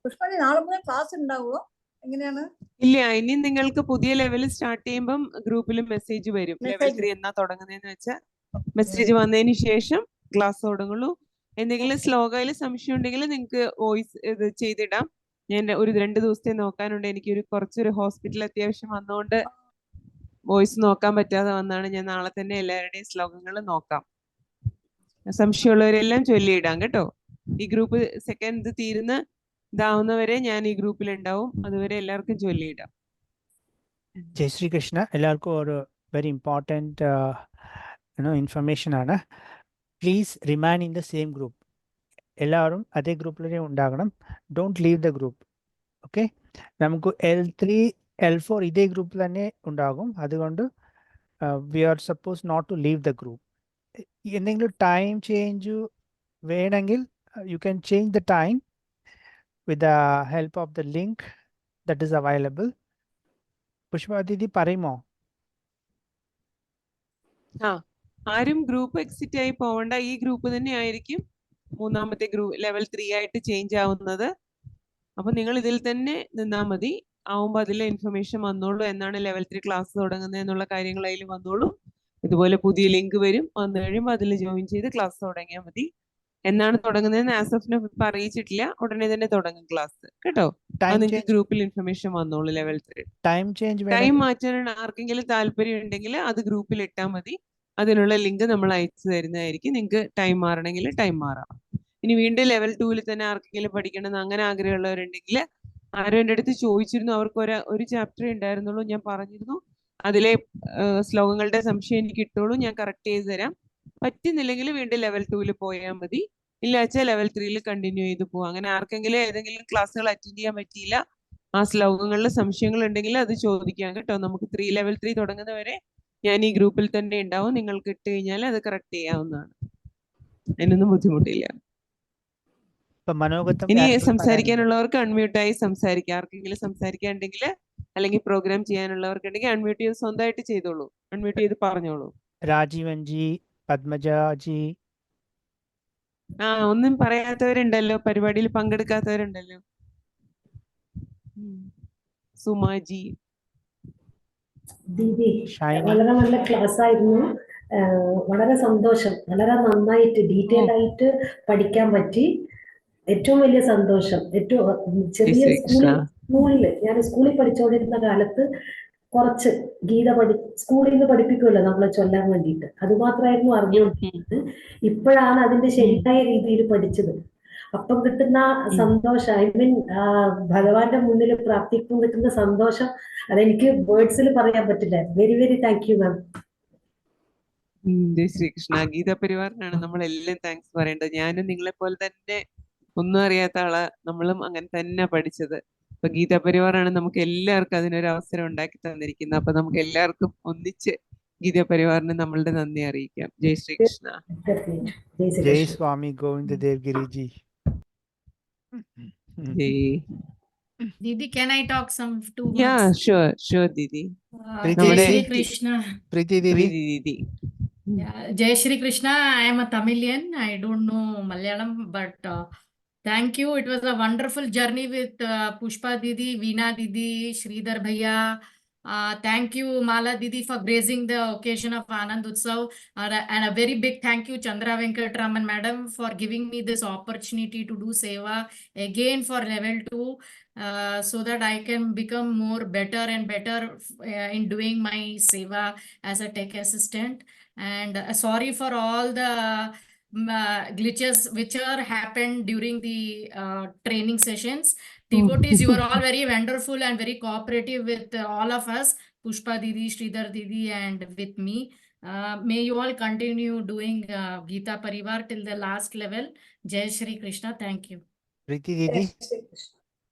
പുഷ്പണി നാളെ മുതൽ ക്ലാസ് ഉണ്ടാവുമോ? എങ്ങനെയാണ്? ഇല്ല, ഇനി നിങ്ങൾക്ക് പുതിയ ലെവൽ സ്റ്റാർട്ട് ചെയ്യുമ്പം ഗ്രൂപ്പിൽ മെസ്സേജ് വരും. ലെവൽ 3 എന്നാ തുടങ്ങുന്നതെന്ന് വെച്ചാൽ മെസ്സേജ് വന്നതിന് ശേഷം ക്ലാസ് തുടങ്ങുള്ളൂ. എന്തെങ്കിലും ശ്ലോകയിൽ സംശയം ഉണ്ടെങ്കിൽ നിങ്ങൾക്ക് വോയിസ് ഇത് ചെയ്തിടാം. ഞാൻ ഒരു 2 ദിവസത്തെ നോക്കാനുണ്ട്. എനിക്ക് കുറച്ചൊരു ഹോസ്പിറ്റൽ അത്യാവശ്യം വന്നുകൊണ്ട് വോയിസ് നോക്കാൻ പറ്റാതെ വന്നാണ്. ഞാൻ നാളെ തന്നെ എല്ലാവരുടെയും ശ്ലോകങ്ങൾ നോക്കാം. സംശയമുള്ളവരെല്ലാം ചൊല്ലിയിടാം കേട്ടോ. ഈ ഗ്രൂപ്പ് സെക്കൻഡ് ഇതാവുന്നവരെ ഞാൻ ഈ ഗ്രൂപ്പിൽ ഉണ്ടാവും. അതുവരെ എല്ലാവർക്കും ചൊല്ലിയിടാം. ജയ് ശ്രീ കൃഷ്ണ. എല്ലാവർക്കും ഒരു വെരി ഇമ്പോർട്ടൻറ്റ് ഇൻഫർമേഷൻ ആണ്. Please remain in the same group. എല്ലാവരും അതേ ഗ്രൂപ്പിൽ ഉണ്ടാകണം. Don't leave the group. Okay, നമുക്ക് L3 L4 ഇതേ ഗ്രൂപ്പിൽ തന്നെ ഉണ്ടാകും. അതുകൊണ്ട് we are suppose not to leave the group. എന്തെങ്കിലും ടൈം ചേഞ്ച് വേണമെങ്കിൽ you can change the time with the help of the link that is available. Pushpa Didi പറയുമോ? ആരും ഗ്രൂപ്പ് എക്സിറ്റ് ആയി പോവണ്ട. ഈ ഗ്രൂപ്പ് തന്നെ ആയിരിക്കും മൂന്നാമത്തെ ഗ്രൂപ്പ് ലെവൽ 3 ആയിട്ട് ചേഞ്ച് ആവുന്നത്. അപ്പൊ നിങ്ങൾ ഇതിൽ തന്നെ നിന്നാൽ മതി. ആവുമ്പോൾ അതിലെ ഇൻഫർമേഷൻ വന്നോളൂ. എന്നാണ് ലെവൽ 3 ക്ലാസ് തുടങ്ങുന്നത് എന്നുള്ള കാര്യങ്ങൾ അതിൽ വന്നോളൂ. ഇതുപോലെ പുതിയ ലിങ്ക് വരും. വന്നു കഴിയുമ്പോൾ അതിൽ ജോയിൻ ചെയ്ത് ക്ലാസ് തുടങ്ങിയാൽ മതി. എന്നാണ് തുടങ്ങുന്നതെന്ന് ആസഫിനെ അറിയിച്ചിട്ടില്ല. ഉടനെ തന്നെ തുടങ്ങും ക്ലാസ് കേട്ടോ. നിങ്ങൾക്ക് ഗ്രൂപ്പിൽ ഇൻഫർമേഷൻ വന്നോളൂ. ലെവൽ 3 ടൈം മാറ്റാൻ ആർക്കെങ്കിലും താല്പര്യം ഉണ്ടെങ്കിൽ അത് ഗ്രൂപ്പിൽ ഇട്ടാൽ മതി. അതിനുള്ള ലിങ്ക് നമ്മൾ അയച്ചു തരുന്നതായിരിക്കും. നിങ്ങൾക്ക് ടൈം മാറണമെങ്കിൽ ടൈം മാറാം. ഇനി വീണ്ടും ലെവൽ 2 തന്നെ ആർക്കെങ്കിലും പഠിക്കണമെന്ന് അങ്ങനെ ആഗ്രഹമുള്ളവരുണ്ടെങ്കിൽ ആരും എൻ്റെ അടുത്ത് ചോദിച്ചിരുന്നു. അവർക്ക് ഒരു ചാപ്റ്റർ ഉണ്ടായിരുന്നുള്ളൂ. ഞാൻ പറഞ്ഞിരുന്നു അതിലെ ശ്ലോകങ്ങളുടെ സംശയം എനിക്ക് ഇട്ടോളൂ, ഞാൻ കറക്റ്റ് ചെയ്ത് തരാം. പറ്റുന്നില്ലെങ്കിൽ വീണ്ടും ലെവൽ 2 പോയാൽ മതി. ഇല്ലാച്ച ലെവൽ 3 കണ്ടിന്യൂ ചെയ്ത് പോവാം. അങ്ങനെ ആർക്കെങ്കിലും ഏതെങ്കിലും ക്ലാസ്സുകൾ അറ്റൻഡ് ചെയ്യാൻ പറ്റിയില്ല, ആ ശ്ലോകങ്ങളിൽ സംശയങ്ങൾ ഉണ്ടെങ്കിൽ അത് ചോദിക്കാം കേട്ടോ. നമുക്ക് ലെവൽ 3 തുടങ്ങുന്നവരെ ഞാൻ ഈ ഗ്രൂപ്പിൽ തന്നെ ഉണ്ടാവും. നിങ്ങൾക്ക് ഇട്ട് കഴിഞ്ഞാൽ അത് കറക്റ്റ് ചെയ്യാവുന്നതാണ്. അതിനൊന്നും ബുദ്ധിമുട്ടില്ല. ഇനി സംസാരിക്കാനുള്ളവർക്ക് അൺമ്യൂട്ടായി സംസാരിക്കാം. ആർക്കെങ്കിലും സംസാരിക്കാനുണ്ടെങ്കിൽ അല്ലെങ്കിൽ പ്രോഗ്രാം ചെയ്യാനുള്ളവർക്കുണ്ടെങ്കിൽ അൺമ്യൂട്ട് ചെയ്ത് സ്വന്തമായിട്ട് ചെയ്തോളൂ. അൺമ്യൂട്ട് ചെയ്ത് പറഞ്ഞോളൂ. രാജീവൻജി, പത്മജാജി, ഒന്നും പറയാത്തവരുണ്ടല്ലോ, പരിപാടിയിൽ പങ്കെടുക്കാത്തവരുണ്ടല്ലോ. സുമാജി, ദീദി വളരെ നല്ല ക്ലാസ് ആയിരുന്നു. വളരെ സന്തോഷം. വളരെ നന്നായിട്ട് ഡീറ്റെയിൽ ആയിട്ട് പഠിക്കാൻ പറ്റി. ഏറ്റവും വലിയ സന്തോഷം. ഏറ്റവും ചെറിയ സ്കൂളിൽ ഞാൻ സ്കൂളിൽ പഠിച്ചുകൊണ്ടിരുന്ന കാലത്ത് കുറച്ച് ഗീത സ്കൂളിൽ നിന്ന് പഠിപ്പിക്കുമല്ലോ നമ്മളെ ചൊല്ലാൻ വേണ്ടിയിട്ട്. അതുമാത്രമായിരുന്നു അറിഞ്ഞുകൊണ്ടിരുന്നത്. ഇപ്പോഴാണ് അതിന്റെ ശരിയായ രീതിയിൽ പഠിച്ചത്. അപ്പം കിട്ടുന്ന സന്തോഷം, ഐ മീൻ ഭഗവാന്റെ മുന്നിൽ പ്രാർത്ഥിക്കുമ്പോൾ കിട്ടുന്ന സന്തോഷം അതെനിക്ക് വേർഡ്സിൽ പറയാൻ പറ്റില്ല. Very very thank you ma'am. ജയ് ശ്രീകൃഷ്ണ. ഗീത പരിവാറിനാണ് നമ്മളെല്ലാം താങ്ക്സ് പറയേണ്ടത്. ഞാനും നിങ്ങളെ പോലെ തന്നെ ഒന്നും അറിയാത്ത ആളാ. നമ്മളും അങ്ങനെ തന്നെ പഠിച്ചത്. അപ്പൊ ഗീത പരിവാറാണ് നമുക്ക് എല്ലാവർക്കും അതിനൊരു അവസരം ഉണ്ടാക്കി തന്നിരിക്കുന്നത്. അപ്പൊ നമുക്ക് എല്ലാവർക്കും ഒന്നിച്ച് ഗീത പരിവാറിന് നമ്മളുടെ നന്ദി അറിയിക്കാം. ജയ് ശ്രീകൃഷ്ണ. ജയ് സ്വാമി Govinda Dev Giriji. Didi, can I talk some 2 words? Yeah, sure, Didi. Jai Shri Krishna. Preeti Didi. Jai Shri Krishna. I am a Tamilian. I don't know Malayalam, but thank you. It was a wonderful journey with Pushpa Didi, Veena Didi, Sridhar Bhaiya. Thank you, Mala Didi, for gracing the occasion of Anand Utsav. And a very big thank you, Chandra Venkatraman Madam, for giving me this opportunity to do seva again for level 2, so that I can become more better and better in doing my seva as a tech assistant. And sorry for all the glitches which are happened during the training sessions. Devotees, you are all very wonderful and very cooperative with all of us, Pushpa Didi, Sridhar Didi, and with me. May you all continue doing Gita Parivar till the last level. Jai Shri Krishna. Thank you. Preeti Didi.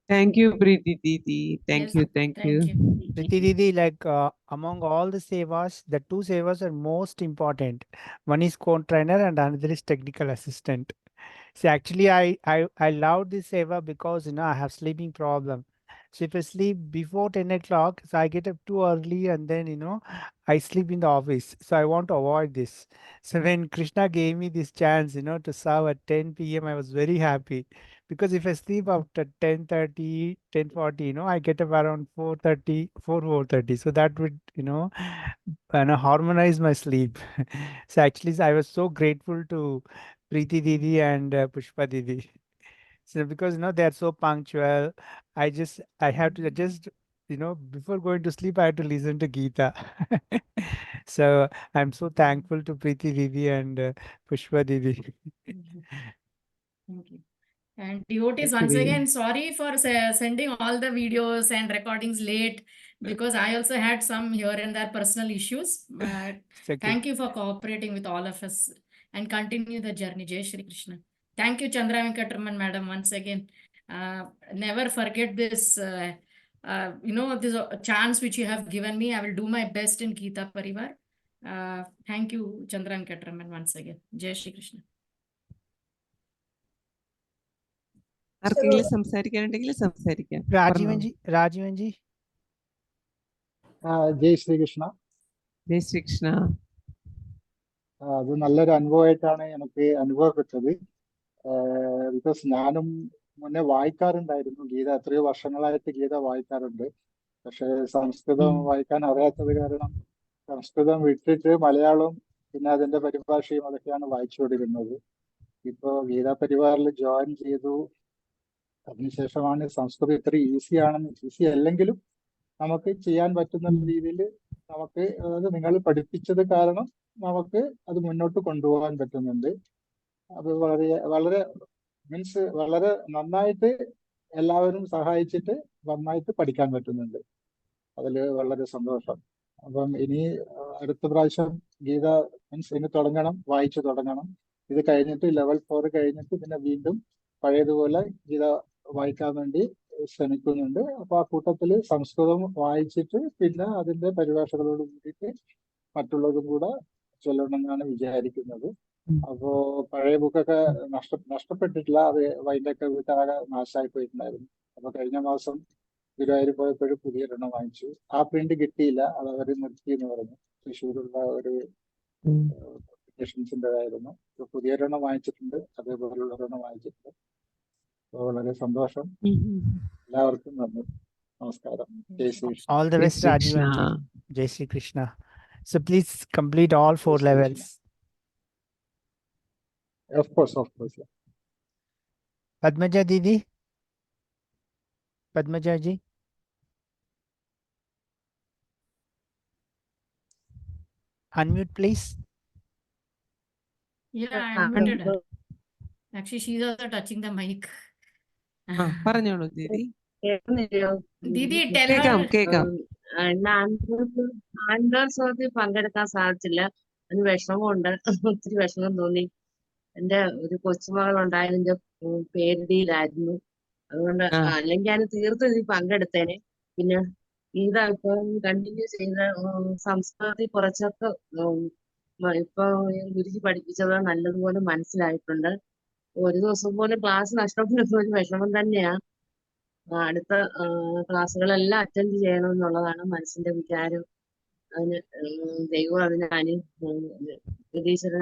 Thank you, Preeti Didi. Thank you. Preeti Didi, like among all the sevas, the 2 sevas are most important. One is co-trainer and another is technical assistant. See, actually, I love this seva because I have sleeping problem. So if I sleep before 10 o'clock, so I get up too early and then I sleep in the office. So I want to avoid this. So when Krishna gave me this chance to serve at 10 p.m., I was very happy because if I sleep after 10:30, 10:40, I get up around 4:30, 4:30. So that would, harmonize my sleep. So actually, I was so grateful to Preeti Didi and Pushpa Didi. So because, they are so punctual, I have to just, before going to sleep, I have to listen to Geeta. So I'm so thankful to Preeti Didi and Pushpa Didi. Thank you. And devotees, Thank you, once Didi. again, sorry for sending all the videos and recordings late, because I also had some here and there personal issues. But It's okay. thank you for cooperating with all of us and continue the journey. Jai Shri Krishna. Thank you, Chandra Venkataraman madam, once again. Never forget this, this chance which you have given me. I will do my best in Geeta Parivar. Thank you, Chandra Venkataraman, once again. Jai Shri Krishna. ആർക്കെങ്കിലും സംസാരിക്കാനുണ്ടെങ്കിൽ സംസാരിക്കാം. Rajeevan G. ജയ് ശ്രീകൃഷ്ണ. ജയ് ശ്രീകൃഷ്ണ. അത് നല്ലൊരു അനുഭവമായിട്ടാണ് എനിക്ക് അനുഭവപ്പെട്ടത്. Because ഞാനും മുന്നേ വായിക്കാറുണ്ടായിരുന്നു ഗീത, എത്രയോ വർഷങ്ങളായിട്ട് ഗീത വായിക്കാറുണ്ട്. പക്ഷെ സംസ്കൃതം വായിക്കാൻ അറിയാത്തത് കാരണം സംസ്കൃതം വിട്ടിട്ട് മലയാളം പിന്നെ അതിന്റെ പരിഭാഷയും അതൊക്കെയാണ് വായിച്ചുകൊണ്ടിരുന്നത്. ഇപ്പോ ഗീതാ പരിവാറിൽ ജോയിൻ ചെയ്തു. അതിനുശേഷമാണ് സംസ്കൃതം ഇത്ര ഈസി അല്ലെങ്കിലും നമുക്ക് ചെയ്യാൻ പറ്റുന്ന രീതിയിൽ നമുക്ക്, അതായത് നിങ്ങൾ പഠിപ്പിച്ചത് കാരണം നമുക്ക് അത് മുന്നോട്ട് കൊണ്ടുപോകാൻ പറ്റുന്നുണ്ട്. അത് വളരെ വളരെ നന്നായിട്ട് എല്ലാവരും സഹായിച്ചിട്ട് നന്നായിട്ട് പഠിക്കാൻ പറ്റുന്നുണ്ട്. അതിൽ വളരെ സന്തോഷം. അപ്പം ഇനി അടുത്ത പ്രാവശ്യം ഗീത ഇനി വായിച്ചു തുടങ്ങണം. ഇത് കഴിഞ്ഞിട്ട് ലെവൽ 4 കഴിഞ്ഞിട്ട് പിന്നെ വീണ്ടും പഴയതുപോലെ ഗീത വായിക്കാൻ വേണ്ടി ശ്രമിക്കുന്നുണ്ട്. അപ്പൊ ആ കൂട്ടത്തില് സംസ്കൃതം വായിച്ചിട്ട് പിന്നെ അതിന്റെ പരിഭാഷകളോട് കൂടിയിട്ട് മറ്റുള്ളതും കൂടെ ചൊല്ലണമെന്നാണ് വിചാരിക്കുന്നത്. അപ്പോ പഴയ ബുക്കൊക്കെ നഷ്ടപ്പെട്ടിട്ടില്ല, അത് വൈൻഡൊക്കെ വിട്ടാകെ നാശമായി പോയിട്ടുണ്ടായിരുന്നു. അപ്പൊ കഴിഞ്ഞ മാസം ഗുരുവായൂർ പോയപ്പോഴും പുതിയൊരെണ്ണം വാങ്ങിച്ചു. ആ പ്രിന്റ് കിട്ടിയില്ല, അത് അവർ നിർത്തി എന്ന് പറഞ്ഞു. തൃശ്ശൂരുള്ള ഒരു പബ്ലിക്കേഷൻസിൻ്റെതായിരുന്നു. പുതിയൊരെണ്ണം വാങ്ങിച്ചിട്ടുണ്ട്, അതേപോലുള്ള ഒരെണ്ണം വാങ്ങിച്ചിട്ടുണ്ട്. വളരെ സന്തോഷം. എല്ലാവർക്കും നന്ദി, നമസ്കാരം. ജയ് Shri Krishna. All the best, Rajivan ji. Jai Shri Krishna. So please complete all 4 levels. Of course. Yeah. Padmaja Didi. Padmaja ji. Unmute, please. Yeah, I unmuted her. Actually, she's also touching the mic. പറഞ്ഞോളൂ ദീദി. ദീദി, കേക്കാം. ആൻഡ്രോത്സവത്തിൽ പങ്കെടുക്കാൻ സാധിച്ചില്ല. അതിന് വിഷമമുണ്ട്, ഒത്തിരി വിഷമം തോന്നി. എന്റെ ഒരു കൊച്ചുമകൾ ഉണ്ടായതിന്റെ പേരിടിയിലായിരുന്നു. അതുകൊണ്ട് അല്ലെങ്കിൽ ഞാൻ തീർത്തും ഇതിൽ പങ്കെടുത്തേനെ. പിന്നെ ഗീത ഇപ്പൊ കണ്ടിന്യൂ ചെയ്ത സംസ്കൃതത്തിൽ കുറച്ചൊക്കെ ഇപ്പൊ ഗുരുജി പഠിപ്പിച്ചത് നല്ലതുപോലെ മനസ്സിലായിട്ടുണ്ട്. ഒരു ദിവസം പോലും ക്ലാസ് നഷ്ടപ്പെടുന്ന ഒരു വിഷമം തന്നെയാ. അടുത്ത ക്ലാസ്സുകളെല്ലാം അറ്റൻഡ് ചെയ്യണമെന്നുള്ളതാണ് മനസ്സിന്റെ വിചാരം. അതിന് ദൈവം പ്രതീക്ഷന്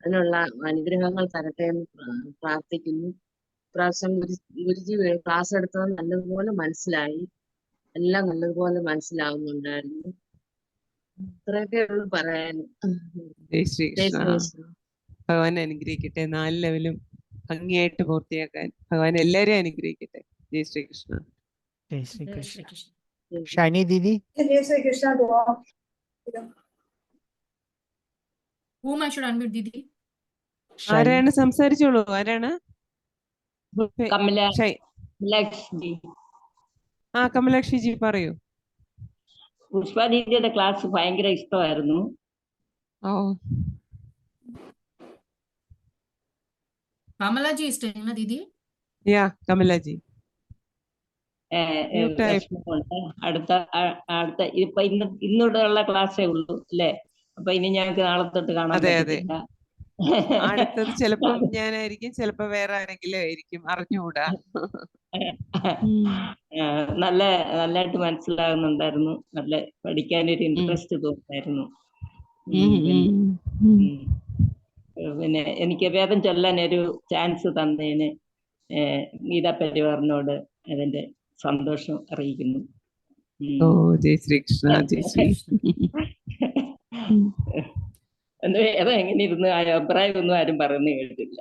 അതിനുള്ള അനുഗ്രഹങ്ങൾ തരട്ടെ എന്ന് പ്രാർത്ഥിക്കുന്നു. ഇപ്രാവശ്യം ഗുരുജി ക്ലാസ് എടുത്തത് നല്ലതുപോലെ മനസ്സിലായി, എല്ലാം നല്ലതുപോലെ മനസ്സിലാവുന്നുണ്ടായിരുന്നു. ഇത്രയൊക്കെ ഉള്ളു പറയാൻ. ഭഗവാൻ അനുഗ്രഹിക്കട്ടെ. 4 ലെവലും ഭംഗിയായിട്ട് പൂർത്തിയാക്കാൻ ഭഗവാൻ എല്ലാരെയും അനുഗ്രഹിക്കട്ടെ. ജയ് Sreekrishna. Jai Shri Krishna. Shiny Didi. Jai Shri Krishna. Whom I should unmute, Didi? ആരാണ്? സംസാരിച്ചോളൂ. ആരാണ്? കമലാക്ഷി. കമലാക്ഷി ജി പറയൂ. പുഷ്പ ദീദിയുടെ ക്ലാസ് ഭയങ്കര ഇഷ്ടമായിരുന്നു. Kamalaji is staying, na Didi? Yeah, Kamalaji. അടുത്ത ഇപ്പൊ ഇന്നൂടെയുള്ള ക്ലാസ്സേ ഉള്ളൂ അല്ലേ? അപ്പൊ ഇനി ഞങ്ങൾക്ക് നാളെ തൊട്ട് കാണാൻ പറ്റില്ല. അടുത്തത് ചിലപ്പോ ഞാനായിരിക്കും, ചിലപ്പോ വേറെ ആരെങ്കിലും ആയിരിക്കും, അറിഞ്ഞുകൂടാ. നല്ലതായിട്ട് മനസ്സിലാകുന്നുണ്ടായിരുന്നു. നല്ല പഠിക്കാനൊരു ഇൻട്രസ്റ്റ് തോന്നായിരുന്നു. പിന്നെ എനിക്ക് വേദം ചൊല്ലാൻ ഒരു ചാൻസ് തന്നേന് ഗീതാ പരിവാറിനോട് അതിന്റെ സന്തോഷം അറിയിക്കുന്നു. ഓ ജയ് ശ്രീകൃഷ്ണ, ജയ് ശ്രീ. അതെങ്ങനെ ഇരുന്ന് അഭിപ്രായം ഒന്നും ആരും പറയുന്നത് കേട്ടില്ല.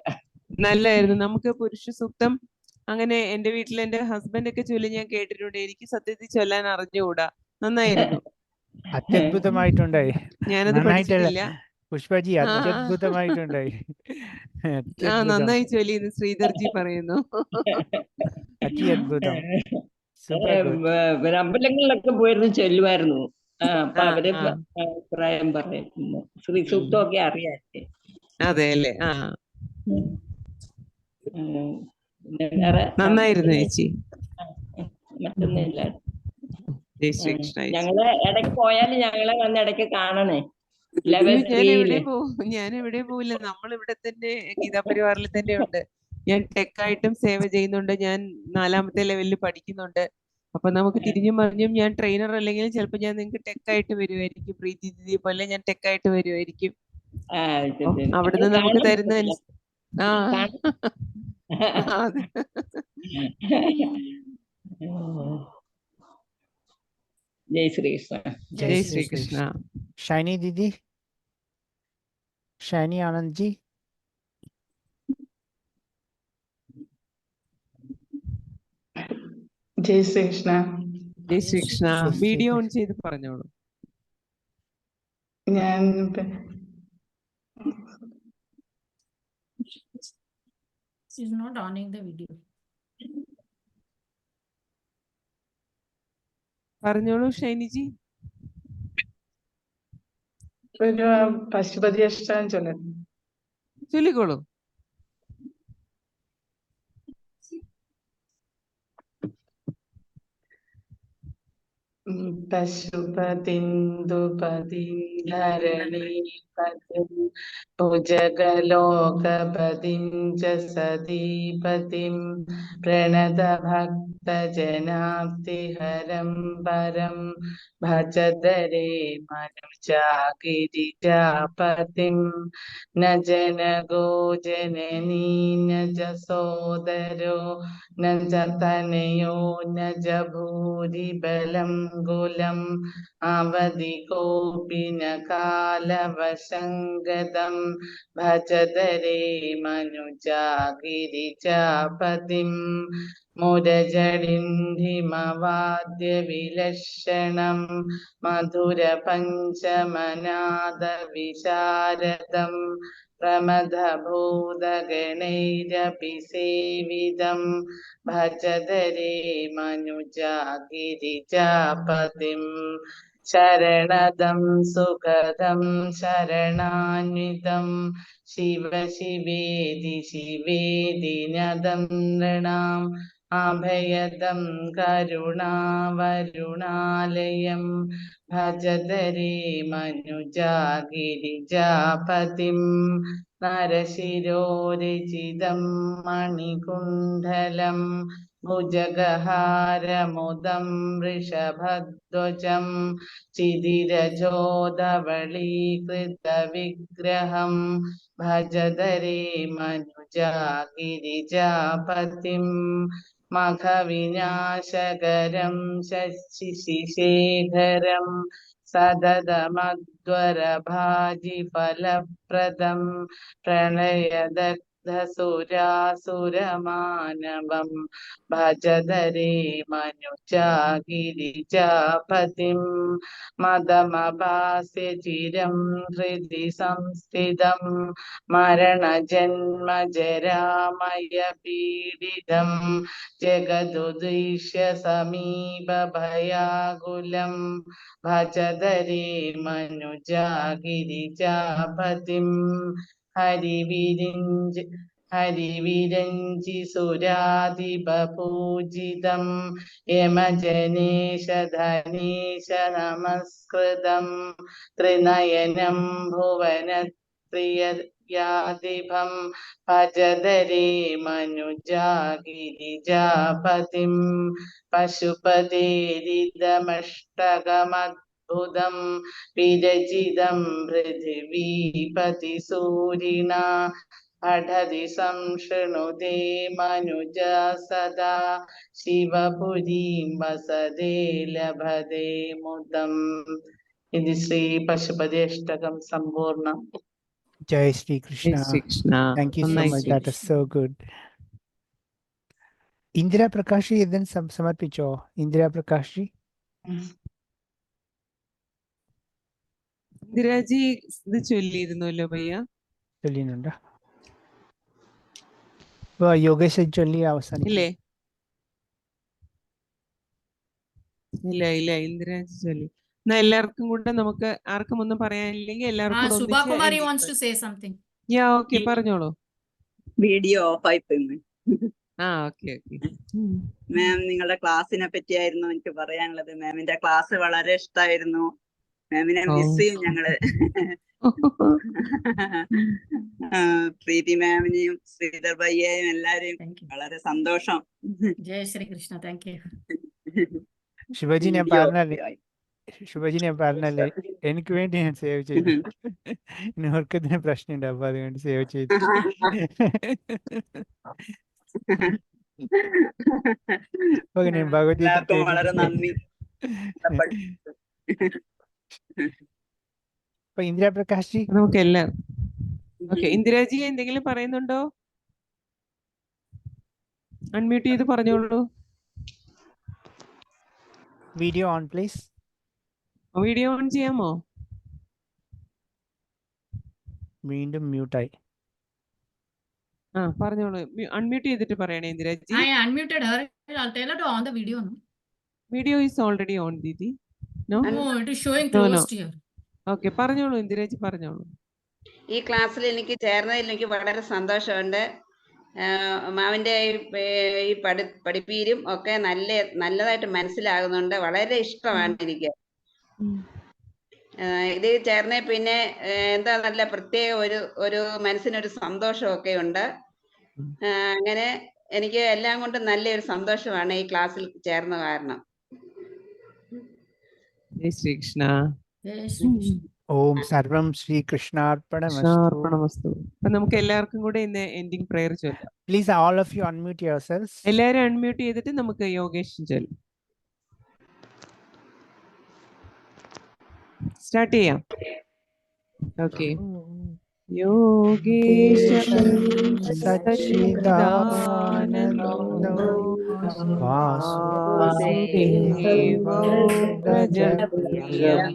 നല്ലായിരുന്നു. നമുക്ക് പുരുഷ സൂക്തം അങ്ങനെ എന്റെ വീട്ടിൽ എന്റെ ഹസ്ബൻഡ് ഒക്കെ ചൊല്ലി ഞാൻ കേട്ടിട്ടുണ്ട്. എനിക്ക് സത്യത്തിൽ ചൊല്ലാൻ അറിഞ്ഞുകൂടാ. നന്നായിരുന്നു. അത്യത്ഭുതമായിട്ടുണ്ടായി. ഞാനത് നന്നായിട്ടല്ല പഠിച്ചിട്ടില്ല. പുഷ്പജി, അത്യത്ഭുതമായിട്ടുണ്ടായി. നന്നായി ചൊല്ലിയെന്ന് ശ്രീധർജി പറയുന്നു. അത്യത്ഭുതം. Super good. അമ്പലങ്ങളിലൊക്കെ പോയിരുന്നു ചൊല്ലുമായിരുന്നു. അപ്പൊ അവര് അഭിപ്രായം പറയുന്നു. ശ്രീ സൂക്തമൊക്കെ അറിയാല്ലേ. അതെ അല്ലേ? വേറെ നന്നായിരുന്നു ചേച്ചി. മറ്റൊന്നുമില്ല. ജയ് ശ്രീകൃഷ്ണ. ഞങ്ങള് ഇടയ്ക്ക് പോയാലും ഞങ്ങളെ വന്ന് ഇടയ്ക്ക് കാണണേ. ഞാൻ എവിടെ പോവില്ല. നമ്മൾ ഇവിടെ തന്നെ ഗീതാ പരിവാറിൽ തന്നെ ഉണ്ട്. ഞാൻ ടെക്കായിട്ടും സേവ ചെയ്യുന്നുണ്ട്. ഞാൻ 4ാമത്തെ ലെവലിൽ പഠിക്കുന്നുണ്ട്. അപ്പൊ നമുക്ക് തിരിഞ്ഞും മറിഞ്ഞും ഞാൻ ട്രെയിനർ അല്ലെങ്കിൽ ചിലപ്പോൾ ഞാൻ നിങ്ങൾക്ക് ടെക്കായിട്ട് വരുമായിരിക്കും. പ്രീതി ദീദി പോലെ ഞാൻ ടെക്കായിട്ട് വരുമായിരിക്കും. അവിടുന്ന് നമുക്ക് തരുന്ന ജയ് ശ്രീകൃഷ്ണ. ജയ് ശ്രീകൃഷ്ണ. ഷൈനി ദീദി, ഷൈനി ആനന്ദ് ജി. ജയ് ശ്രീകൃഷ്ണ. ജയ് ശ്രീകൃഷ്ണ. വീഡിയോ ഓൺ ചെയ്ത് പറഞ്ഞോളൂ. ഞാൻ She's not owning the video. പറഞ്ഞോളൂ ഷൈനിജി. ഒരു പശുപതി അഷ്ടകം ചൊല്ലിക്കോളൂ. പശുപതിന്ദുപതിം ധരണീപതിം ഭുജഗലോകപതിം ച സതീപതിം പ്രണതഭക്തജനാപ്തിഹരം പരം ഭജതരേ മനുജാഗിരിജാപതിം ന ജനകോ ജനനീ ന ജ സോദരോ ന ജ തനയോ ന ജ ഭൂരിബലം കുലം അവധി കോപി ന കാലവശംഗതം ഭജതരേ മനുജാഗിരിജാപതിം മുരജഡിന്ധിമവാദ്യ വിലക്ഷണം മധുര പഞ്ചമനാദ വിശാരദം പ്രമദഭൂതഗണൈരപി സേവിതം ഭജതരേ മനുജാഗിരിജാപതിം ശരണദം സുഖദം ശരണാന്വിതം ശിവ ശിവേതി ശിവേതി നദം നൃണാം അഭയദം കരുണാവരുണാലയം ഭജതരേ മനുജാഗിരിജാപതിം നരശിരോരചിതം മണികുണ്ഡലം ഭുജഗഹാരമുദം വൃഷഭധ്വജം ചിതിരജോധവളീകൃതവിഗ്രഹം ഭജതരേ മനുജാഗിരിജാപതിം മഖവിനാശകരം ശശിശേഖരം സതതമധ്വരഭാജിഫലപ്രദം പ്രളയദഗ്ധസുരാസുരമാനവം ഭജതരേ മനുജാഗിരിജാപതിം മദമഭാസ്യചിരം ഹൃദി സംസ്ഥിതം മരണജന്മജരാമയപീഡിതം ജഗദുദ്ദിശ്യ സമീപഭയാകുലം ഭജതരേ മനുജാഗിരിജാപതിം ഹരിവിരഞ്ജി സുരാധിപൂജിതം യമജനേശധനേശ നമസ്കൃതം ത്രിനയനം ഭുവനപ്രിയയാധിപം ഭജതരേ മനുജാഗിരിജാപതിം പശുപതേരിതമഷ്ടകമദ്ഭുതം വിരചിതം പൃഥിവീപതി സൂരിണ പഠതി സംശൃണുതേ മനുജ സദാ ശിവപുരീം വസതേ ലഭതേ മുദം. ഇത് Shri Pashupati സമ്പൂർണം. Jai Shri Krishna. Jai Sreekrishna. Thank you so നന്നായി much. ചെയ്തു. That is so good. Indira Prakash ji then samarpicho. Indira Prakash ji. Indiraji ഇത് ചൊല്ലിയിരുന്നല്ലോ ഭയ്യ. ചൊല്ലിനുണ്ടോ? യോഗേഷ് ചൊല്ലി അവസാനിക്കും. ഇല്ലേ? ഇല്ല ഇന്ദിരാജി ചൊല്ലി. എന്നാ എല്ലാവർക്കും കൂടെ നമുക്ക് ആർക്കും ഒന്നും പറയാനില്ലെങ്കിൽ എല്ലാവർക്കും കൂടെ Subha Kumari ഒന്നിച്ച് wants to say something. Okay പറഞ്ഞോളൂ. വീഡിയോ ഓഫ് ആയിപ്പോയി. ഓക്കെ. മാം, നിങ്ങളുടെ ക്ലാസ്സിനെ പറ്റിയായിരുന്നു എനിക്ക് പറയാനുള്ളത്. മാമിന്റെ ക്ലാസ് വളരെ ഇഷ്ടമായിരുന്നു. മാമിനെ മിസ് ചെയ്യും ഞങ്ങള്. പ്രീതി മാമിനെയും ശ്രീധർ ഭയ്യയും എല്ലാരെയും വളരെ സന്തോഷം. Jai Shri Krishna. Thank you. ശുഭജി ഞാൻ പറഞ്ഞല്ലേ എനിക്ക് വേണ്ടി ഞാൻ സേവ് ചെയ്തു. ഇന്നവർക്കതിന് പ്രശ്നമുണ്ട്, അപ്പൊ അതുകൊണ്ട് സേവ് ചെയ്തു. എല്ലാവർക്കും വളരെ നന്ദി. അപ്പൊ ഇന്ദിരാ പ്രകാശ് ജി നമുക്ക് എല്ലാം ഇന്ദിരാജി എന്തെങ്കിലും പറയുന്നുണ്ടോ? അൺമ്യൂട്ട് ചെയ്ത് പറഞ്ഞോളൂ. Video on please. Video on ചെയ്യാമോ? വീണ്ടും മ്യൂട്ടായി. പറഞ്ഞോളൂ. അൺമ്യൂട്ട് ചെയ്തിട്ട് പറയണേ Indiraji. I unmuted her. I'll tell her to on the video. No? Video is already on, Didi. No, it is showing closed here. Okay, പറഞ്ഞോളൂ ഇന്ദിരാജി, പറഞ്ഞോളൂ. ഈ ക്ലാസ്സിൽ എനിക്ക് ചേർന്നതിൽ എനിക്ക് വളരെ സന്തോഷമുണ്ട്. മാവിന്റെ ഈ പഠിപ്പീരും ഒക്കെ നല്ലതായിട്ട് മനസ്സിലാകുന്നുണ്ട്. വളരെ ഇഷ്ടമാണ് എനിക്ക്. ഇത് ചേർന്നേ പിന്നെ എന്താ നല്ല പ്രത്യേക ഒരു മനസ്സിനൊരു സന്തോഷമൊക്കെ ഉണ്ട്. അങ്ങനെ എനിക്ക് എല്ലാം കൊണ്ടും നല്ലൊരു സന്തോഷമാണ് ഈ ക്ലാസ്സിൽ ചേർന്ന കാരണം. ജയ് ശ്രീകൃഷ്ണ. ഓം സർവം ശ്രീകൃഷ്ണാർപ്പണമസ്തു. അപ്പൊ നമുക്ക് എല്ലാവർക്കും കൂടെ ഇന്ന് എൻഡിങ് പ്രയർ ചൊല്ലാം. Please all of you unmute yourselves. എല്ലാവരും അൺമ്യൂട്ട് ചെയ്തിട്ട് നമുക്ക് യോഗേഷൻ ചൊല്ലാം. സ്റ്റാർട്ട് ചെയ്യാം. ഓക്കെ. യോഗേശം സച്ചിദാനന്ദോ വാസുദേവോ രജപ്രിയം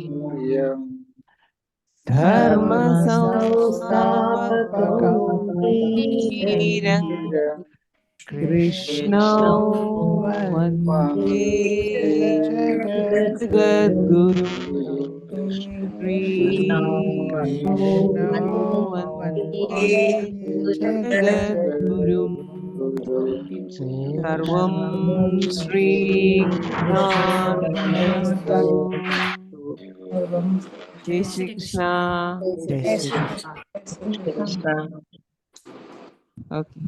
ധർമ്മ സംസ്ഥാപകോ വീരം കൃഷ്ണോ വന്ദേ ജഗദ്ഗുരു ജഗദ്ഗുരും സർവം ശ്രീകൃഷ്ണാർപ്പണമസ്തു. ജയ് ശ്രീകൃഷ്ണ. ജയ് Sreekrishna. Okay.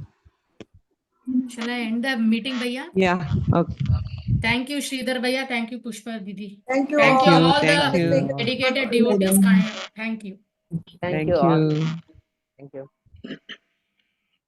Shall I end the meeting, Bhaiya? Yeah. Okay. Thank you, Sridhar Bhaiya. Thank you, Pushpa Didi. Thank you Thank you all. all Thank the you. dedicated devotees. Thank you. Thank you. Thank you.